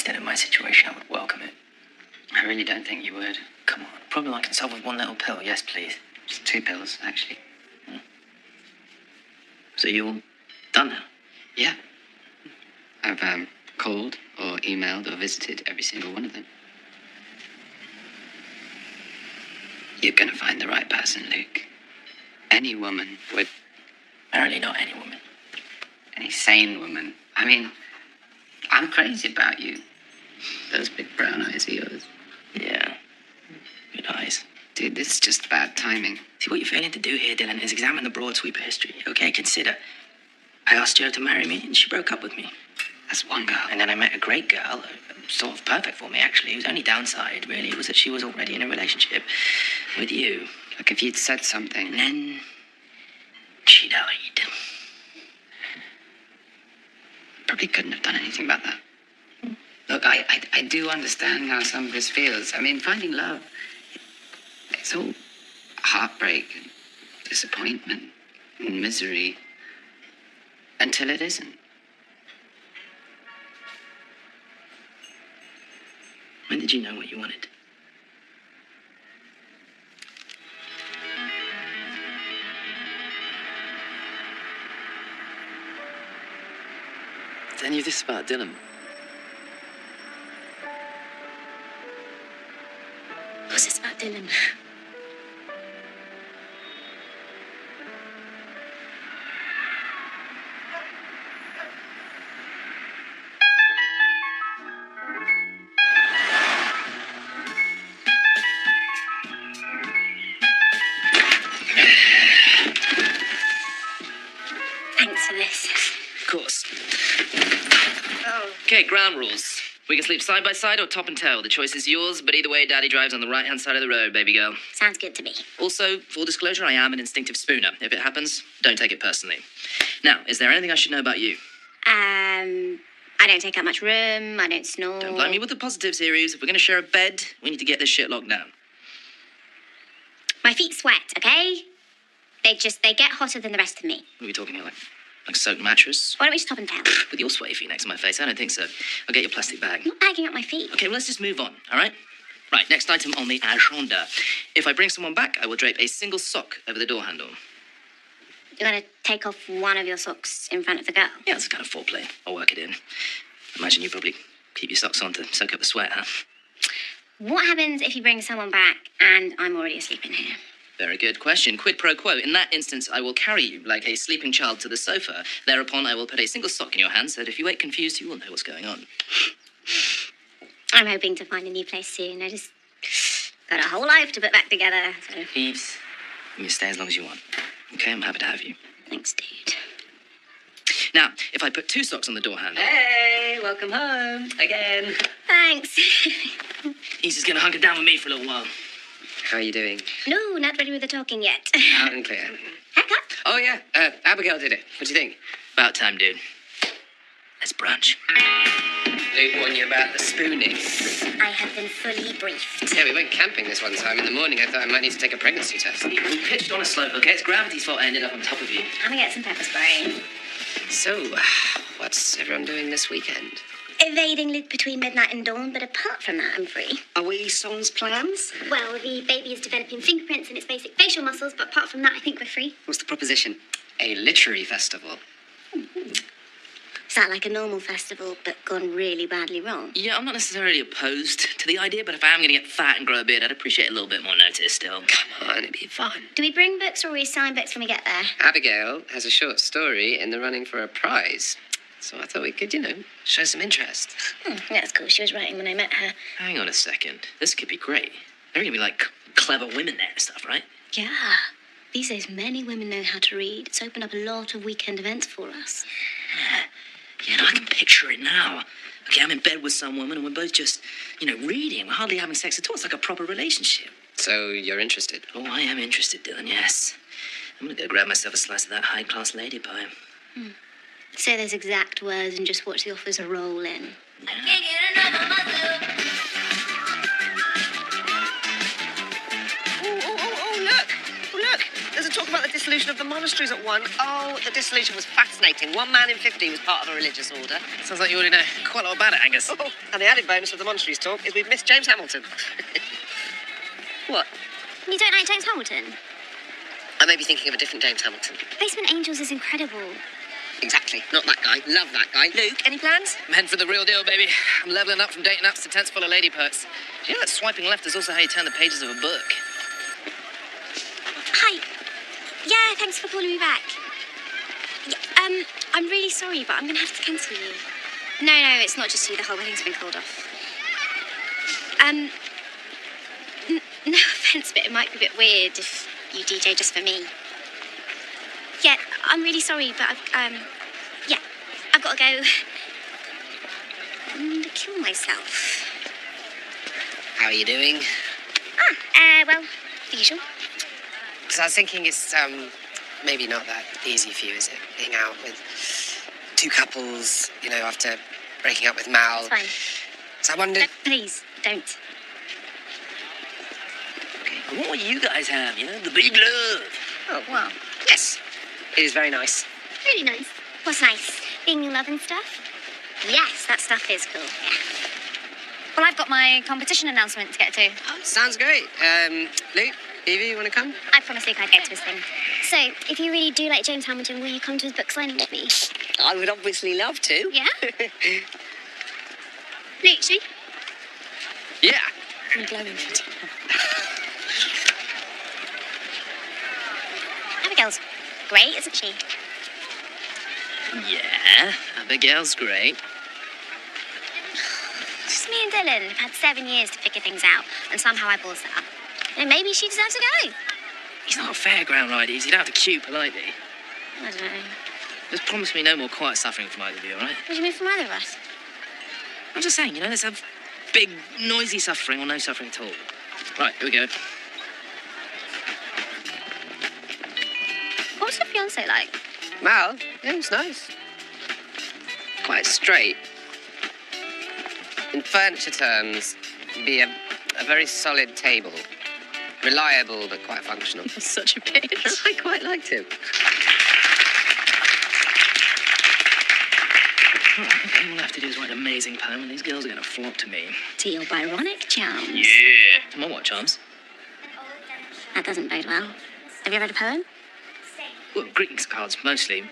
instead of my situation, I would welcome it. I really don't think you would. Come on, a problem I can solve with one little pill. Yes, please. Just 2 pills, actually. So you're all done now? Yeah. I've called or emailed or visited every single one of them. You're gonna find the right person, Luke. Any woman would... Apparently not any woman. Any sane woman. I mean, I'm crazy about you. Those big brown eyes of yours. Yeah. Good eyes. Dude, this is just bad timing. See, what you're failing to do here, Dylan, is examine the broad sweep of history, okay? Consider. I asked her to marry me, and she broke up with me. That's one girl. And then I met a great girl, sort of perfect for me, actually. It was only downside, really, was that she was already in a relationship with you. Look, if you'd said something... And then she died. Probably couldn't have done anything about that. Look, I do understand how some of this feels. I mean, finding love, it's all heartbreak and disappointment and misery until it isn't. When did you know what you wanted? Did any of this about Dylan? What's this about Dylan? Thanks for this. Of course. Okay, ground rules. We can sleep side by side or top and tail. The choice is yours, but either way, Daddy drives on the right-hand side of the road, baby girl. Sounds good to me. Also, full disclosure, I am an instinctive spooner. If it happens, don't take it personally. Now, is there anything I should know about you? I don't take up much room. I don't snore. Don't blind me with the positives here, Eves. If we're going to share a bed, we need to get this shit locked down. My feet sweat, okay? They get hotter than the rest of me. What are we talking here, like a soaked mattress? Why don't we just top and tail? With your sweaty feet next to my face? I don't think so. I'll get your plastic bag. I'm not bagging up my feet. Okay, well, let's just move on, all right? Right, next item on the agenda. If I bring someone back, I will drape a single sock over the door handle. You're gonna take off one of your socks in front of the girl? Yeah, it's kind of foreplay. I'll work it in. Imagine you probably keep your socks on to soak up the sweat, huh? What happens if you bring someone back and I'm already asleep in here? Very good question. Quid pro quo. In that instance, I will carry you like a sleeping child to the sofa. Thereupon, I will put a single sock in your hand so that if you wake confused, you will know what's going on. I'm hoping to find a new place soon. I just got a whole life to put back together. So. Eves, you can stay as long as you want. Okay, I'm happy to have you. Thanks, dude. Now, if I put 2 socks on the door handle... Hey, welcome home. Again. Thanks. Eves is going to hunker down with me for a little while. How are you doing? No, not ready with the talking yet. Out and clear. Haircut? Oh, yeah. Abigail did it. What do you think? About time, dude. Let's brunch. Luke warned you about the spooning. I have been fully briefed. Yeah, we went camping this one time. In the morning, I thought I might need to take a pregnancy test. We pitched on a slope, okay? It's gravity's fault I ended up on top of you. I'm gonna get some pepper spray. So, what's everyone doing this weekend? Evading Luke between midnight and dawn, but apart from that, I'm free. Are we sans plans? Well, the baby is developing fingerprints and its basic facial muscles, but apart from that, I think we're free. What's the proposition? A literary festival. Is that like a normal festival, but gone really badly wrong? Yeah, I'm not necessarily opposed to the idea, but if I am going to get fat and grow a beard, I'd appreciate a little bit more notice still. Come on, it'd be fun. Do we bring books or are we sign books when we get there? Abigail has a short story in the running for a prize. So I thought we could, show some interest. That's cool. She was writing when I met her. Hang on a second. This could be great. There are going to be, like, clever women there and stuff, right? Yeah. These days, many women know how to read. It's opened up a lot of weekend events for us. Yeah, no, I can picture it now. Okay, I'm in bed with some woman and we're both just, reading. We're hardly having sex at all. It's like a proper relationship. So you're interested? Oh, I am interested, Dylan, yes. I'm going to go grab myself a slice of that high-class lady pie. Say those exact words and just watch the offers roll in. Yeah. I can't get enough of myself. Oh, look! Oh, look, there's a talk about the dissolution of the monasteries at one. Oh, the dissolution was fascinating. One man in 50 was part of a religious order. Sounds like you already know quite a lot about it, Angus. Oh, and the added bonus of the monasteries talk is we've missed James Hamilton. What? You don't like James Hamilton? I may be thinking of a different James Hamilton. Basement Angels is incredible. Exactly. Not that guy. Love that guy. Luke, any plans? Meant for the real deal, baby. I'm leveling up from dating apps to tents full of lady poets. Do you know that swiping left is also how you turn the pages of a book? Hi. Yeah, thanks for calling me back. Yeah, I'm really sorry, but I'm going to have to cancel you. No, it's not just you. The whole wedding's been called off. No offence, but it might be a bit weird if you DJ just for me. Yeah, I'm really sorry, but I've got to go. I'm going to kill myself. How are you doing? Well, the usual. So I was thinking it's maybe not that easy for you, is it? Being out with two couples, you know, after breaking up with Mal. It's fine. So I wondered... Please, don't. Okay, what will you guys have, you know? The big love. Oh, well, yes. It is very nice. Really nice. What's nice? Being in love and stuff? Yes, that stuff is cool, yeah. Well, I've got my competition announcement to get to. Oh, sounds great. Luke, Evie, you want to come? I promised Luke I'd get to his thing. So, if you really do like James Hamilton, will you come to his book signing with me? I would obviously love to. Yeah? Luke, see? Yeah. I'm glowing. Abigail's great, isn't she? Yeah, Abigail's great. Just me and Dylan have had 7 years to figure things out, and somehow I balls that up. And maybe she deserves to go. He's not a fairground rider, you don't have to queue politely. I don't know. Just promise me no more quiet suffering from either of you, all right? What do you mean from either of us? I'm just saying, you know, let's have big, noisy suffering or no suffering at all. Right, here we go. What's your fiancé like? Mal? Yeah, it's nice. Quite straight. In furniture terms, be a very solid table. Reliable, but quite functional. You're such a bitch. I quite liked him. All right, okay, all I have to do is write an amazing poem and these girls are going to flock to me. To your Byronic charms. Yeah. My what charms? That doesn't bode well. Have you read a poem? Well, greetings cards, mostly.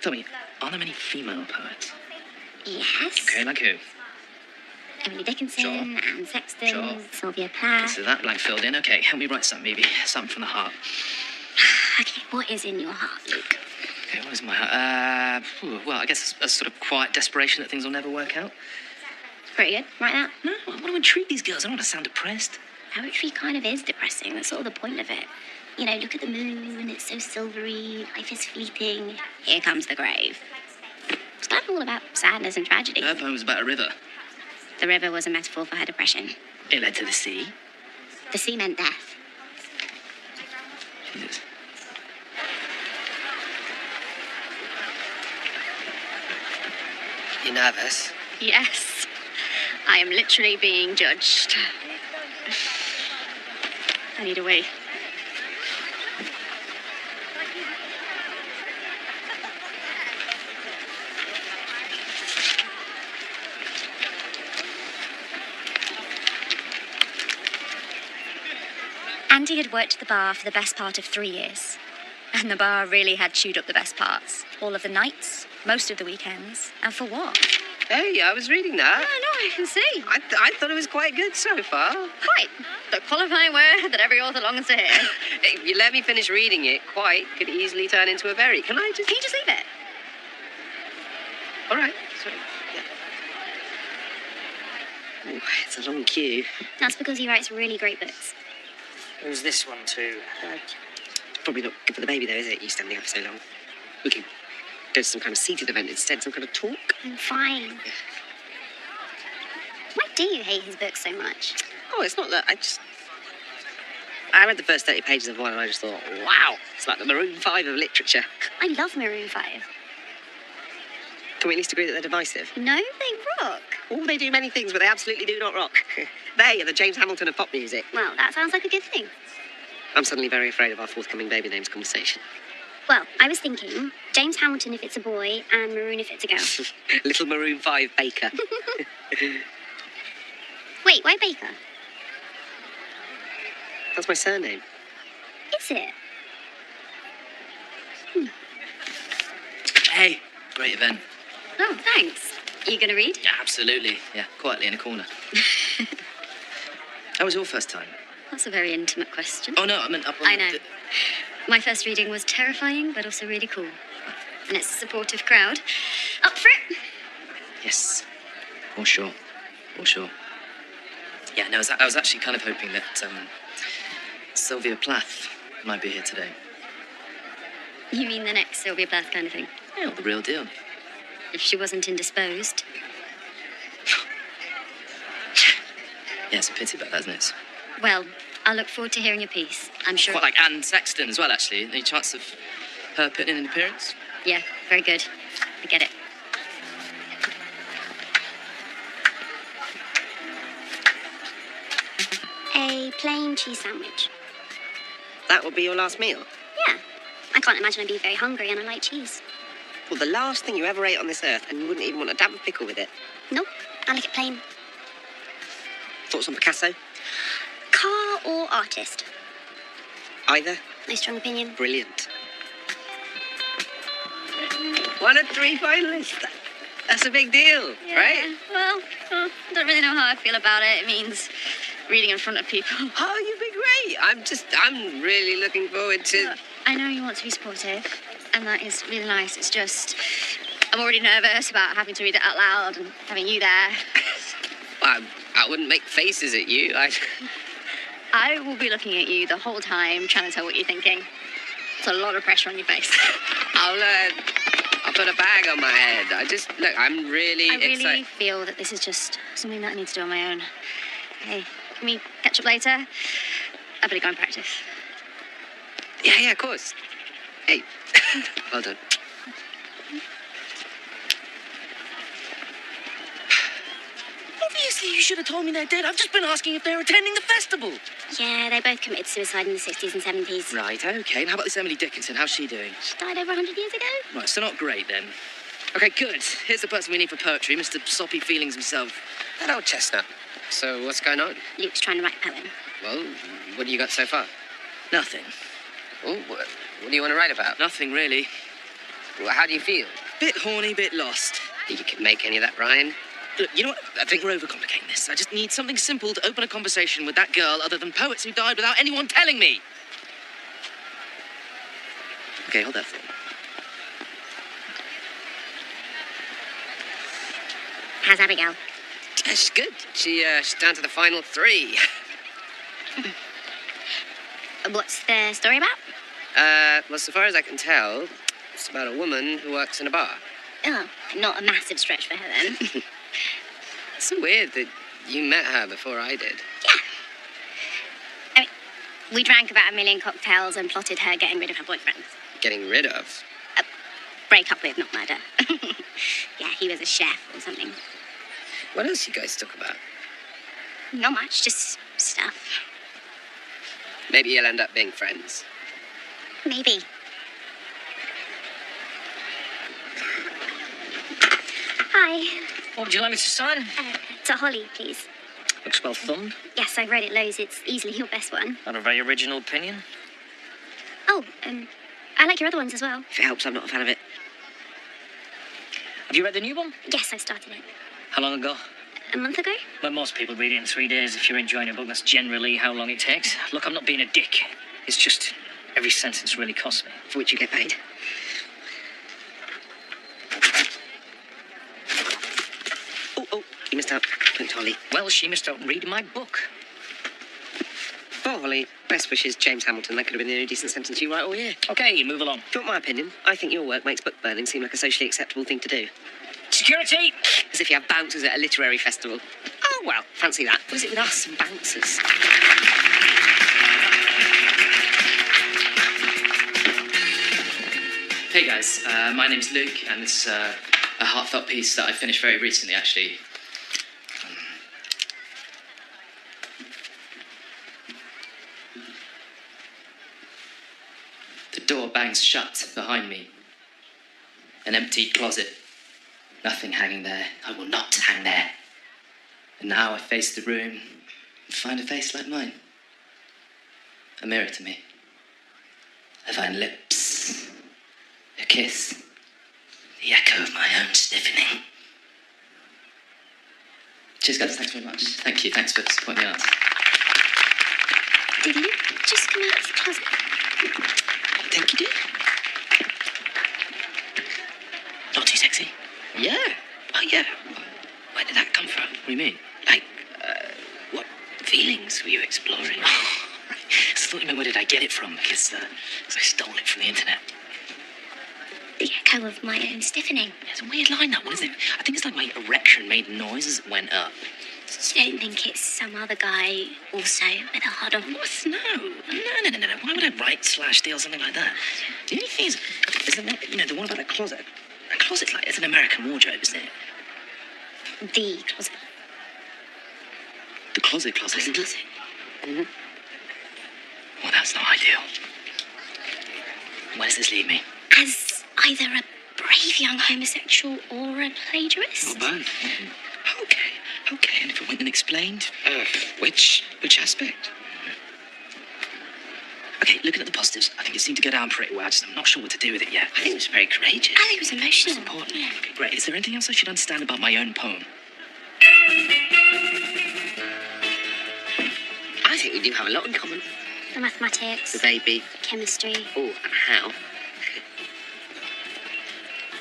Tell me, are there many female poets? Yes. Okay, like who? Emily Dickinson, Sure. Anne Sexton, Sure. Sylvia Plath. So that blank filled in. Okay, help me write something, maybe. Something from the heart. Okay, what is in your heart, Luke? Okay, what is in my heart? Well, I guess a sort of quiet desperation that things will never work out. Pretty good. Write that. No, I want to intrigue these girls. I don't want to sound depressed. Poetry kind of is depressing. That's sort of the point of it. You know, look at the moon. It's so silvery. Life is fleeting. Here comes the grave. It's kind of all about sadness and tragedy. Her poem was about a river. The river was a metaphor for her depression. It led to the sea. The sea meant death. Jesus. You nervous? Yes. I am literally being judged. I need a wee. Andy had worked at the bar for the best part of 3 years. And the bar really had chewed up the best parts. All of the nights, most of the weekends. And for what? Hey, I was reading that. I can see. I thought it was quite good so far. Quite. The qualifying word that every author longs to hear. If you let me finish reading it, quite could easily turn into a very. Can I just... Can you just leave it? All right. Sorry. Yeah. Ooh, it's a long queue. That's because he writes really great books. There's this one too. Probably not good for the baby though, is it? You standing up so long. We could go to some kind of seated event instead, some kind of talk. I'm fine. Why do you hate his books so much? Oh, it's not that. I read the first 30 pages of one and I just thought, wow, it's like the Maroon 5 of literature. I love Maroon 5. Can we at least agree that they're divisive? No, they rock. Oh, they do many things, but they absolutely do not rock. They are the James Hamilton of pop music. Well, that sounds like a good thing. I'm suddenly very afraid of our forthcoming baby names conversation. Well, I was thinking James Hamilton if it's a boy and Maroon if it's a girl. Little Maroon 5 Baker. Wait, why Baker? That's my surname. Is it? Hey, great event. Oh, thanks. Are you going to read? Yeah, absolutely. Yeah, quietly in a corner. How was your first time? That's a very intimate question. Oh, no, I meant up on I know. My first reading was terrifying, but also really cool. And it's a supportive crowd. Up for it? Yes, for sure. For sure. Yeah, no, I was actually kind of hoping that Sylvia Plath might be here today. You mean the next Sylvia Plath kind of thing? Yeah, the real deal. If she wasn't indisposed. Yeah, it's a pity about that, isn't it? Well, I'll look forward to hearing your piece. I'm sure. Quite like Anne Sexton as well, actually. Any chance of her putting in an appearance? Yeah, very good. I get it. A plain cheese sandwich. That will be your last meal? Yeah. I can't imagine I'd be very hungry and I like cheese. Well, the last thing you ever ate on this earth, and you wouldn't even want a dab of pickle with it. Nope. I like it plain. Thoughts on Picasso? Car or artist? Either? No strong opinion. Brilliant. 1 of 3 finalists. That's a big deal, right? Well, I don't really know how I feel about it. It means reading in front of people. Oh, you'd be great. I'm really looking forward to... I know you want to be supportive, and that is really nice. It's just, I'm already nervous about having to read it out loud and having you there. I wouldn't make faces at you. I will be looking at you the whole time, trying to tell what you're thinking. It's a lot of pressure on your face. I'll put a bag on my head. I'm really I really excited. feel that this is just something that I need to do on my own. Hey, can we catch up later? I better go and practice. Yeah, of course. Hey, well done. Obviously, you should have told me they're dead. I've just been asking if they're attending the festival. Yeah, they both committed suicide in the 60s and 70s. Right, okay. And how about this Emily Dickinson? How's she doing? She died over 100 years ago. Right, so not great then. Okay, good. Here's the person we need for poetry, Mr. Soppy Feelings himself. Hello, Chestnut. So, what's going on? Luke's trying to write a poem. Well, what do you got so far? Nothing. Oh, what do you want to write about? Nothing really. Well, how do you feel? Bit horny, bit lost. Think you can make any of that rhyme? Look, you know what? I think we're overcomplicating this. I just need something simple to open a conversation with that girl other than poets who died without anyone telling me. Okay, hold that thought. How's Abigail? Yeah, she's good. She's down to the final 3. What's the story about? Well, so far as I can tell, it's about a woman who works in a bar. Oh, not a massive stretch for her then. It's weird that you met her before I did. Yeah. I mean, we drank about 1 million cocktails and plotted her getting rid of her boyfriend. Getting rid of? Break up with, not murder. Yeah, he was a chef or something. What else you guys talk about? Not much, just stuff. Maybe you'll end up being friends. Maybe. Hi. What would you like me to sign? To Holly, please. Looks well thumbed. Yes, I've read it loads. It's easily your best one. Not a very original opinion. Oh, I like your other ones as well. If it helps, I'm not a fan of it. Have you read the new one? Yes, I started it. How long ago? A month ago? Well, most people read it in 3 days. If you're enjoying a book, that's generally how long it takes. Look, I'm not being a dick. It's just every sentence really costs me. For which you get paid. Oh, you missed out. Point to Holly. Well, she missed out reading my book. Oh, Holly, best wishes, James Hamilton. That could have been the only decent sentence you write all year. Okay, move along. If you want my opinion, I think your work makes book burning seem like a socially acceptable thing to do. Security! As if you have bouncers at a literary festival. Oh, well, fancy that. What is it with us and bouncers? Hey guys, my name's Luke, and this is a heartfelt piece that I finished very recently, actually. door bangs shut behind me. An empty closet. Nothing hanging there. I will not hang there. And now I face the room and find a face like mine. A mirror to me. I find lips. A kiss. The echo of my own stiffening. Cheers, guys. Thanks very much. Thank you. Thanks for supporting the arts. Did you just come out of the closet? I think you did. Not too sexy. Yeah. Oh, yeah. Where did that come from? What do you mean? Like, what feelings were you exploring? I thought you meant where did I get it from, because I stole it from the internet. The echo of my own stiffening. It's a weird line, that one, isn't it? I think it's like my erection made noise as it went up. You don't think it's some other guy also with a hard-on? What? No. Why would I write /steal something like that? The only thing is the one, the one about a closet. A closet's like, it's an American wardrobe, isn't it? The closet. The closet. The closet. Mm-hmm. Well, that's not ideal. Where does this leave me? As either a brave young homosexual or a plagiarist? Or both. Okay, and if it went and explained? Which aspect? Okay, looking at the positives, I think it seemed to go down pretty well. I'm not sure what to do with it yet. I think it was very courageous. I think it was emotional. It's important. Okay, great. Is there anything else I should understand about my own poem? I think we do have a lot in common. The mathematics. The baby. Chemistry. Oh, and how.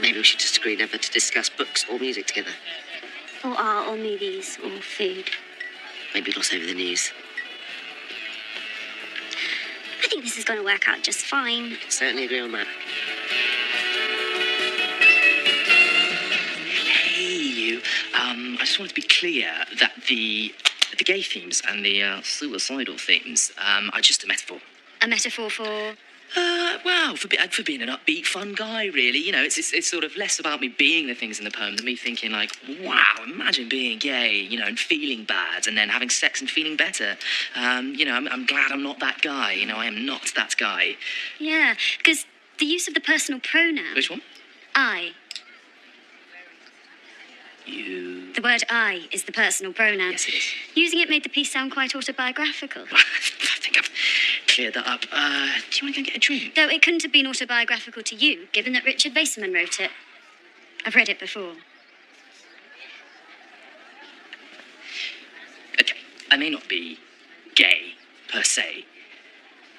Maybe we should just agree never to discuss books or music together. Or art, or movies, or food. Maybe gloss over the news. I think this is going to work out just fine. Certainly agree on that. Hey, you. I just wanted to be clear that the gay themes and the suicidal themes are just a metaphor. A metaphor for... Well, for being an upbeat, fun guy, really. It's sort of less about me being the things in the poem than me thinking, like, wow, imagine being gay, and feeling bad, and then having sex and feeling better. I'm glad I'm not that guy. I am not that guy. Yeah, because the use of the personal pronoun... Which one? I. You... The word I is the personal pronoun. Yes, it is. Using it made the piece sound quite autobiographical. I think I've cleared that up. Do you want to go and get a drink? Though it couldn't have been autobiographical to you, given that Richard Vaserman wrote it. I've read it before. Okay, I may not be gay, per se.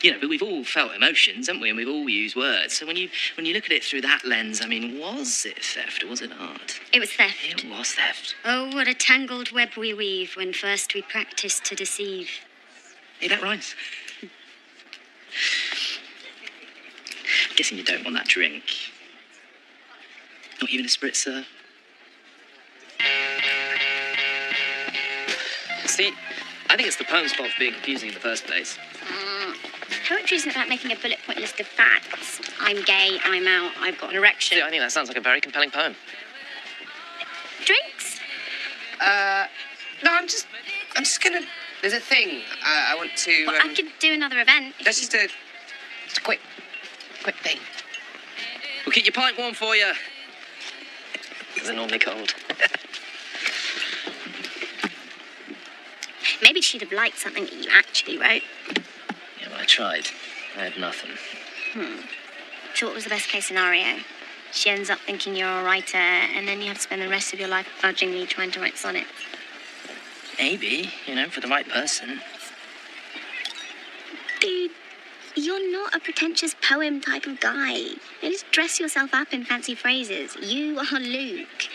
But we've all felt emotions, haven't we? And we've all used words. So when you look at it through that lens, was it theft or was it art? It was theft. It was theft. Oh, what a tangled web we weave when first we practice to deceive. Hey, that rhymes. I'm guessing you don't want that drink. Not even a spritzer. See, I think it's the poem's fault for being confusing in the first place. Poetry isn't about making a bullet point list of facts. I'm gay, I'm out, I've got an erection. See, I think that sounds like a very compelling poem. Drinks? No, I'm just gonna... There's a thing I want to... Well, I could do another event. That's just a quick thing. We'll keep your pint warm for you. Is it normally cold? Maybe she'd have liked something that you actually wrote. Yeah, well, I tried. I had nothing. So what was the best case scenario? She ends up thinking you're a writer, and then you have to spend the rest of your life fudgingly trying to write sonnets. Maybe, for the right person. Dude, you're not a pretentious poem type of guy. You just dress yourself up in fancy phrases. You are Luke.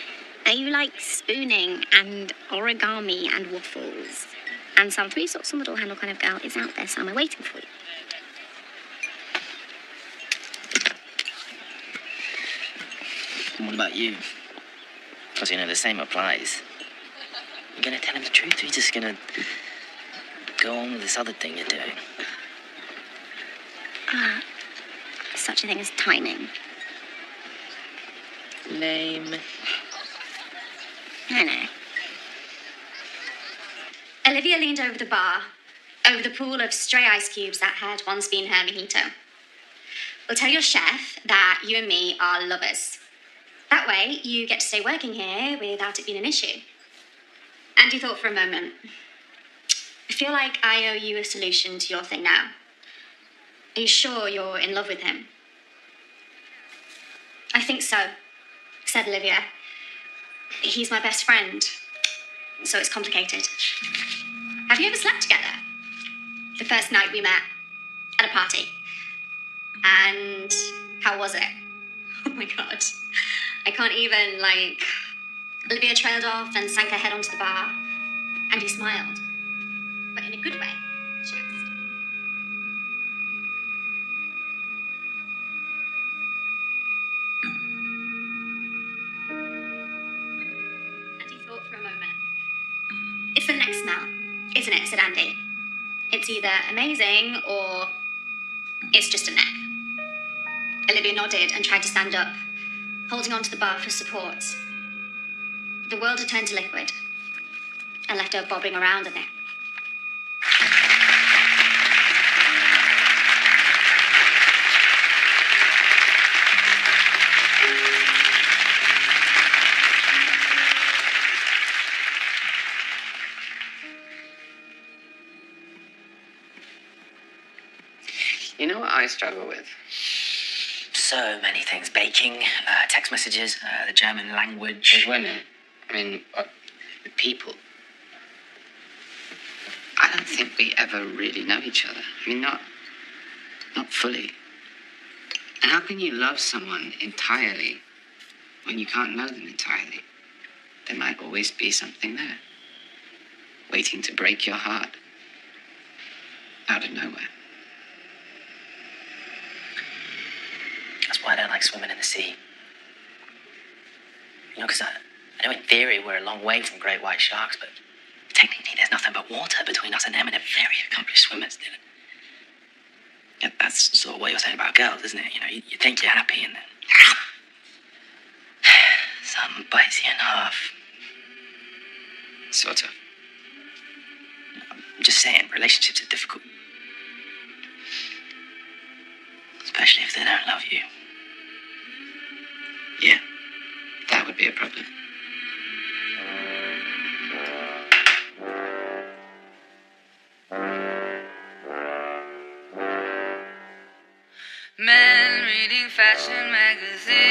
Now you like spooning and origami and waffles. And some three socks on the door handle kind of girl is out there somewhere waiting for you. And what about you? Because, the same applies. You gonna tell him the truth, or are you just gonna go on with this other thing you're doing? Such a thing as timing. Lame. I know. Olivia leaned over the bar, over the pool of stray ice cubes that had once been her mojito. Well, tell your chef that you and me are lovers. That way, you get to stay working here without it being an issue. Andy thought for a moment. I feel like I owe you a solution to your thing now. Are you sure you're in love with him? I think so, said Olivia. He's my best friend, so it's complicated. Have you ever slept together? The first night we met, at a party. And how was it? Oh my God. I can't even, Olivia trailed off and sank her head onto the bar, and he smiled. But in a good way, she asked. And he thought for a moment. It's the next smell, isn't it, said Andy. It's either amazing or it's just a neck. Olivia nodded and tried to stand up, holding onto the bar for support. The world had turned to liquid and left her bobbing around in it. You know what I struggle with? So many things. Baking, text messages, the German language. There's women. I mean, the people. I don't think we ever really know each other. I mean, not fully. And how can you love someone entirely when you can't know them entirely? There might always be something there, waiting to break your heart out of nowhere. That's why I don't like swimming in the sea. You know, because I know in theory we're a long way from great white sharks, but technically there's nothing but water between us and them, and they're very accomplished swimmers, Dylan. Yeah, that's sort of what you're saying about girls, isn't it? You know, you think you're happy and then something bites you in half. Sort of. I'm just saying, relationships are difficult. Especially if they don't love you. Yeah, that would be a problem. Men reading fashion magazines.